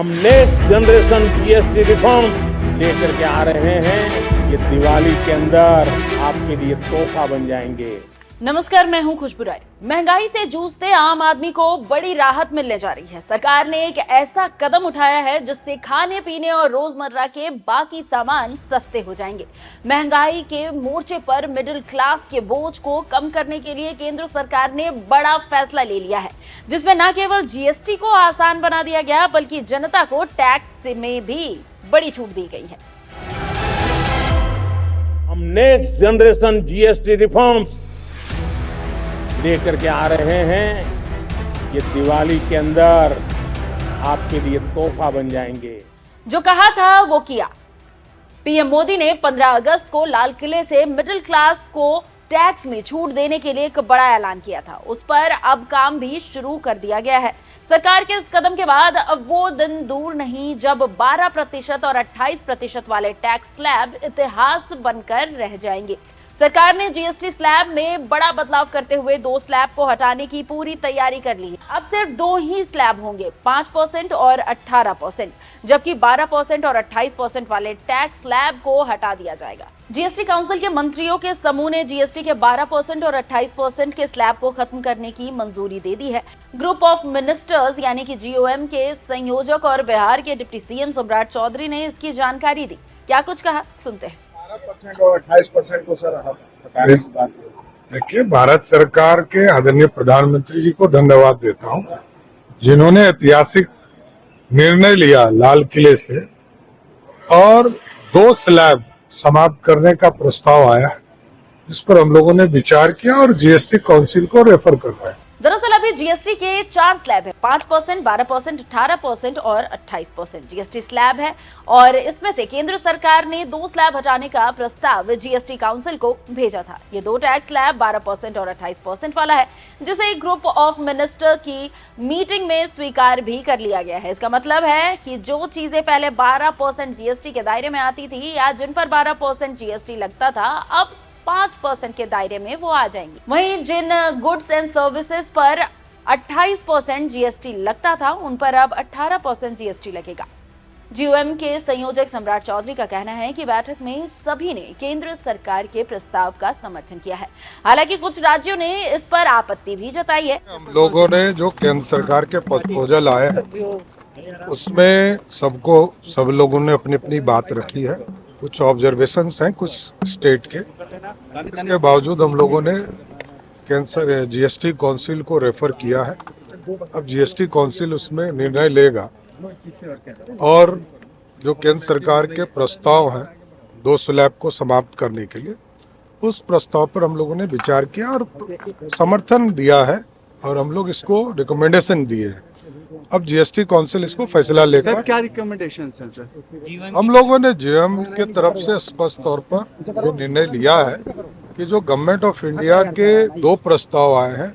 हम next generation GST reform लेकर के आ रहे हैं। ये दिवाली के अंदर आपके लिए तोहफा बन जाएंगे। नमस्कार, मैं हूं खुशबू राय। महंगाई से जूझते आम आदमी को बड़ी राहत मिलने जा रही है। सरकार ने एक ऐसा कदम उठाया है जिससे खाने पीने और रोजमर्रा के बाकी सामान सस्ते हो जाएंगे। महंगाई के मोर्चे पर मिडिल क्लास के बोझ को कम करने के लिए केंद्र सरकार ने बड़ा फैसला ले लिया है, जिसमें न केवल जीएसटी को आसान बना दिया गया बल्कि जनता को टैक्स में भी बड़ी छूट दी गई है। हम नेक्स्ट जनरेशन जीएसटी रिफॉर्म्स लेकर के आ रहे हैं। ये दिवाली के अंदर आपके लिए तोहफा बन जाएंगे। जो कहा था वो किया। पीएम मोदी ने 15 अगस्त को लाल किले से मिडिल क्लास को टैक्स में छूट देने के लिए एक बड़ा ऐलान किया था। उस पर अब काम भी शुरू कर दिया गया है। सरकार के इस कदम के बाद अब वो दिन दूर नहीं जब 12% और 28% वाले टैक्स स्लैब इतिहास बनकर रह जाएंगे। सरकार ने जीएसटी स्लैब में बड़ा बदलाव करते हुए 2 स्लैब को हटाने की पूरी तैयारी कर ली है। अब सिर्फ 2 ही स्लैब होंगे, 5% और 18%, जबकि 12% और 28% वाले टैक्स स्लैब को हटा दिया जाएगा। जीएसटी काउंसिल के मंत्रियों के समूह ने जीएसटी के 12% और 28% के स्लैब को खत्म करने की मंजूरी दे दी है। ग्रुप ऑफ मिनिस्टर्स यानी कि जीओएम के संयोजक और बिहार के डिप्टी सीएम सम्राट चौधरी ने इसकी जानकारी दी। क्या कुछ कहा, सुनते हैं। 12% और 28% को सर हटाने की बात। देखिए, भारत सरकार के आदरणीय प्रधानमंत्री जी को धन्यवाद देता हूं, जिन्होंने ऐतिहासिक निर्णय लिया लाल किले से और 2 स्लैब समाप्त करने का प्रस्ताव आया, जिस पर हम लोगों ने विचार किया और जीएसटी काउंसिल को रेफर कर रहे हैं। दरअसल अभी जीएसटी के 4 स्लैब है, 5%, 12%, 18% और 28% जीएसटी स्लैब है और इसमें से केंद्र सरकार ने 2 स्लैब हटाने का प्रस्ताव जीएसटी काउंसिल को भेजा था। ये 2 टैक्स स्लैब 12% और 28% वाला है, जिसे एक ग्रुप ऑफ मिनिस्टर की मीटिंग में स्वीकार भी कर लिया गया है। इसका मतलब है कि जो चीजें पहले 12% जीएसटी के दायरे में आती थी या जिन पर 12% जीएसटी लगता था, अब 5% के दायरे में वो आ जाएंगी। वहीं जिन गुड्स एंड सर्विसेज पर 28% जीएसटी लगता था, उन पर अब 18% जीएसटी लगेगा। जीओएम के संयोजक सम्राट चौधरी का कहना है कि बैठक में सभी ने केंद्र सरकार के प्रस्ताव का समर्थन किया है। हालांकि कुछ राज्यों ने इस पर आपत्ति भी जताई है। हम लोगों ने जो केंद्र सरकार के प्रपोजल आए हैं, उसमें सब लोगों ने अपनी अपनी बात रखी है। कुछ ऑब्जर्वेशंस हैं कुछ स्टेट के, इसके बावजूद हम लोगों ने केंद्र जीएसटी काउंसिल को रेफर किया है। अब जीएसटी काउंसिल उसमें निर्णय लेगा और जो केंद्र सरकार के प्रस्ताव हैं 2 स्लैब को समाप्त करने के लिए, उस प्रस्ताव पर हम लोगों ने विचार किया और समर्थन दिया है और हम लोग इसको रिकमेंडेशन दिए हैं। अब जीएसटी काउंसिल इसको फैसला लेगा। क्या रिकमेंडेशन है सर? हम लोगों ने जीएम के तरफ से स्पष्ट तौर पर ये निर्णय लिया है कि जो गवर्नमेंट ऑफ इंडिया के 2 प्रस्ताव आए हैं,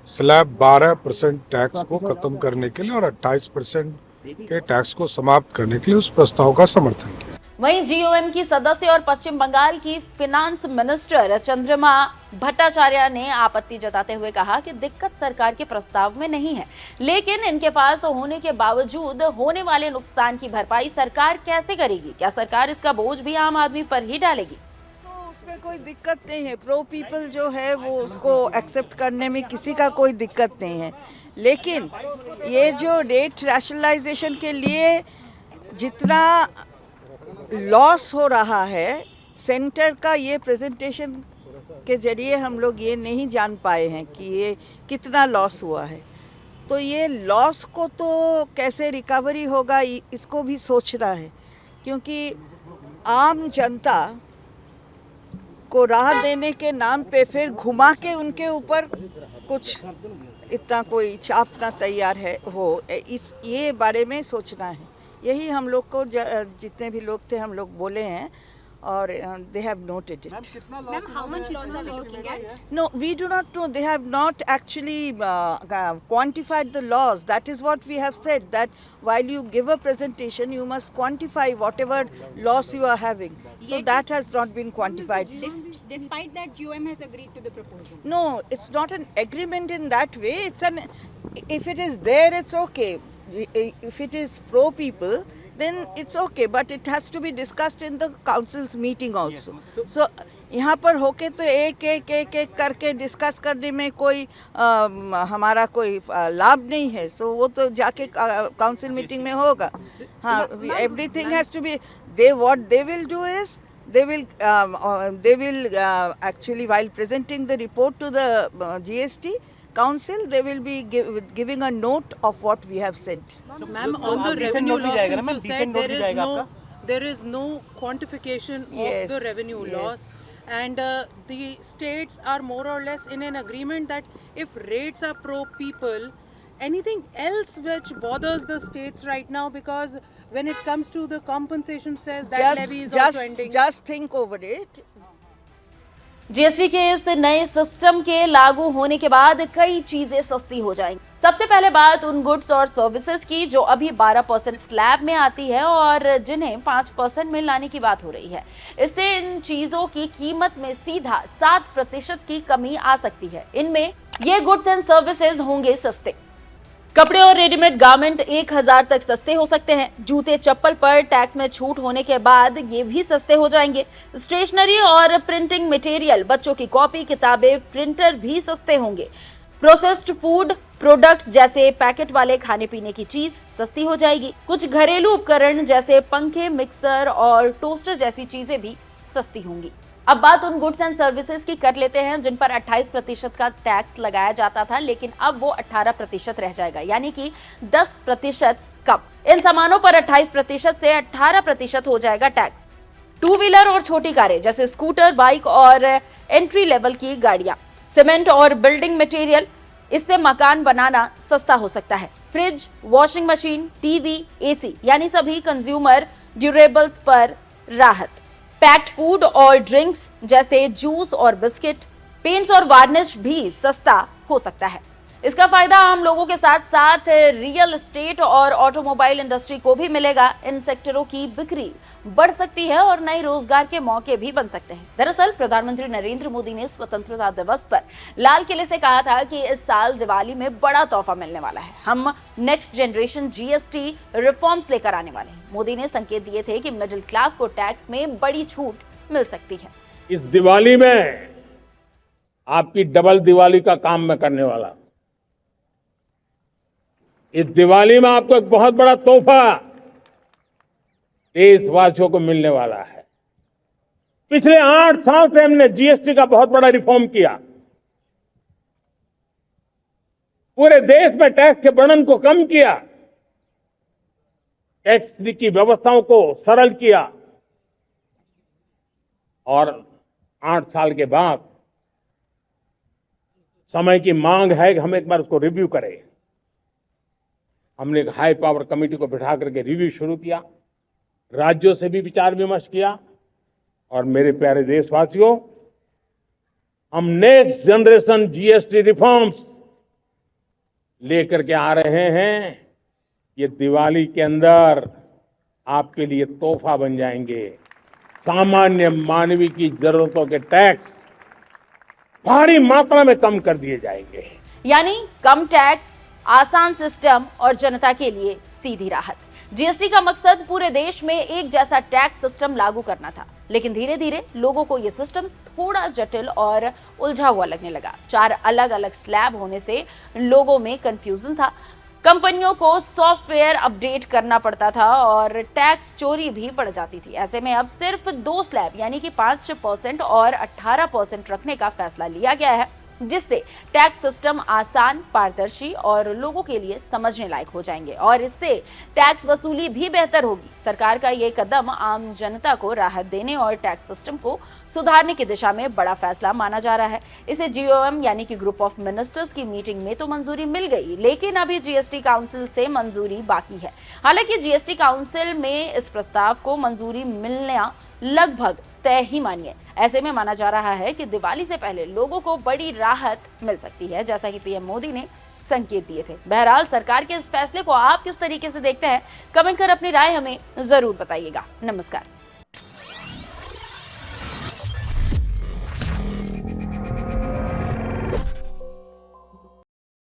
स्लैब 12% टैक्स को खत्म करने के लिए और 28% के टैक्स को समाप्त करने के लिए, उस प्रस्ताव का समर्थन किया। वहीं जीओएम की सदस्य और पश्चिम बंगाल की फिनांस मिनिस्टर चंद्रमा भट्टाचार्य ने आपत्ति जताते हुए कहा कि दिक्कत सरकार के प्रस्ताव में नहीं है, लेकिन इनके पास होने के बावजूद होने वाले नुकसान की भरपाई सरकार कैसे करेगी? क्या सरकार इसका बोझ भी आम आदमी पर ही डालेगी? तो उसमें कोई दिक्कत नहीं है। प्रो पीपल जो है वो उसको एक्सेप्ट करने में किसी का कोई दिक्कत नहीं है, लेकिन ये जो रेट रैशनलाइजेशन के लिए जितना लॉस हो रहा है, सेंटर का ये प्रेजेंटेशन के जरिए हम लोग ये नहीं जान पाए हैं कि ये कितना लॉस हुआ है। तो ये लॉस को तो कैसे रिकवरी होगा, इसको भी सोचना है, क्योंकि आम जनता को राह देने के नाम पे फिर घुमा के उनके ऊपर कुछ इतना कोई छापना तैयार है ये बारे में सोचना है। यही हम लोग को जितने भी लोग थे हम लोग बोले हैं और they have noted it. Ma'am, how much loss are we looking at? No, we do not know. They have not actually quantified the loss. That is what we have said, that while you give a presentation, you must quantify whatever loss you are having. So that has not been quantified. Despite that, GOM has agreed to the proposal. No, it's not an agreement in that way. If it is there, it's okay. if it is pro people, then it's okay, but it has to be discussed in the council's meeting also. So यहाँ पर होके तो एक करके discuss करने में कोई हमारा कोई लाभ नहीं है. सो वो तो जाके काउंसिल मीटिंग में होगा. हाँ, everything has to be. What they will do is they will actually, while presenting the report to the GST council, they will be giving a note of what we have said. Ma'am, on the revenue loss, since you said there is no quantification of the revenue loss, and the states are more or less in an agreement that if rates are pro people, anything else which bothers the states right now, because when it comes to the compensation says that levy is also ending. Just think over it. GST के इस नए system के लागू होने के बाद कई चीजें सस्ती हो जाएंगी. सबसे पहले बात उन गुड्स और सर्विसेज की जो अभी 12% स्लैब में आती है और जिन्हें 5% में लाने की बात हो रही है. इससे इन चीजों की कीमत में सीधा 7% की कमी आ सकती है. इनमें ये गुड्स एंड सर्विसेज होंगे सस्ते. कपड़े और रेडीमेड गारमेंट 1000 तक सस्ते हो सकते हैं. जूते चप्पल पर टैक्स में छूट होने के बाद ये भी सस्ते हो जाएंगे. स्टेशनरी और प्रिंटिंग मटेरियल, बच्चों की कॉपी, किताबें, प्रिंटर भी सस्ते होंगे. प्रोसेस्ड फूड प्रोडक्ट्स जैसे पैकेट वाले खाने पीने की चीज सस्ती हो जाएगी. कुछ घरेलू उपकरण जैसे पंखे, मिक्सर और टोस्टर जैसी चीजें भी सस्ती होंगी. अब बात उन गुड्स एंड सर्विसेज की कर लेते हैं जिन पर 28% का टैक्स लगाया जाता था, लेकिन अब वो 18% रह जाएगा, यानी कि 10% कम. इन सामानों पर 28% से 18% हो जाएगा टैक्स. टू व्हीलर और छोटी कारें जैसे स्कूटर, बाइक और एंट्री लेवल की गाड़ियां, सीमेंट और बिल्डिंग मटेरियल, इससे मकान बनाना सस्ता हो सकता है. Fridge, washing machine, TV, AC यानी सभी कंज्यूमर ड्यूरेबल्स पर राहत. पैक्ड फूड और ड्रिंक्स जैसे जूस और बिस्किट, पेंट्स और वार्निश भी सस्ता हो सकता है. इसका फायदा आम लोगों के साथ साथ रियल एस्टेट और ऑटोमोबाइल इंडस्ट्री को भी मिलेगा. इन सेक्टरों की बिक्री बढ़ सकती है और नए रोजगार के मौके भी बन सकते हैं. दरअसल प्रधानमंत्री नरेंद्र मोदी ने स्वतंत्रता दिवस पर लाल किले से कहा था कि इस साल दिवाली में बड़ा तोहफा मिलने वाला है. हम नेक्स्ट जनरेशन जीएसटी रिफॉर्म्स लेकर आने वाले हैं. मोदी ने संकेत दिए थे कि मिडिल क्लास को टैक्स में बड़ी छूट मिल सकती है. इस दिवाली में आपकी डबल दिवाली का काम मैं करने वाला. इस दिवाली में आपको एक बहुत बड़ा तोहफा देशवासियों को मिलने वाला है. पिछले 8 साल से हमने जीएसटी का बहुत बड़ा रिफॉर्म किया. पूरे देश में टैक्स के बर्डन को कम किया, टैक्स की व्यवस्थाओं को सरल किया, और 8 साल के बाद समय की मांग है कि हम एक बार उसको रिव्यू करें. हमने एक हाई पावर कमेटी को बिठा करके रिव्यू शुरू किया, राज्यों से भी विचार विमर्श किया. और मेरे प्यारे देशवासियों, हम नेक्स्ट जनरेशन जीएसटी रिफॉर्म्स लेकर के आ रहे हैं. ये दिवाली के अंदर आपके लिए तोहफा बन जाएंगे. सामान्य मानवीय की जरूरतों के टैक्स भारी मात्रा में कम कर दिए जाएंगे. यानी कम टैक्स, आसान सिस्टम और जनता के लिए सीधी राहत. जीएसटी का मकसद पूरे देश में एक जैसा टैक्स सिस्टम लागू करना था, लेकिन धीरे धीरे लोगों को यह सिस्टम थोड़ा जटिल और उलझा हुआ लगने लगा. 4 अलग अलग स्लैब होने से लोगों में कंफ्यूजन था. कंपनियों को सॉफ्टवेयर अपडेट करना पड़ता था और टैक्स चोरी भी बढ़ जाती थी. ऐसे में अब सिर्फ 2 स्लैब यानी कि 5% और 18% रखने का फैसला लिया गया है, जिससे टैक्स सिस्टम आसान, पारदर्शी और लोगों के लिए समझने लायक हो जाएंगे और इससे टैक्स वसूली भी बेहतर होगी. सरकार का ये कदम आम जनता को राहत देने और टैक्स सिस्टम को सुधारने की दिशा में बड़ा फैसला माना जा रहा है. इसे जीओएम यानी कि ग्रुप ऑफ मिनिस्टर्स की मीटिंग में तो मंजूरी मिल गई, लेकिन अभी जीएसटी काउंसिल से मंजूरी बाकी है. हालांकि जीएसटी काउंसिल में इस प्रस्ताव को मंजूरी मिलना लगभग तय ही मानिए. ऐसे में माना जा रहा है कि दिवाली से पहले लोगों को बड़ी राहत मिल सकती है, जैसा कि पीएम मोदी ने संकेत दिए थे. बहरहाल सरकार के इस फैसले को आप किस तरीके से देखते हैं, कमेंट कर अपनी राय हमें जरूर बताइएगा. नमस्कार.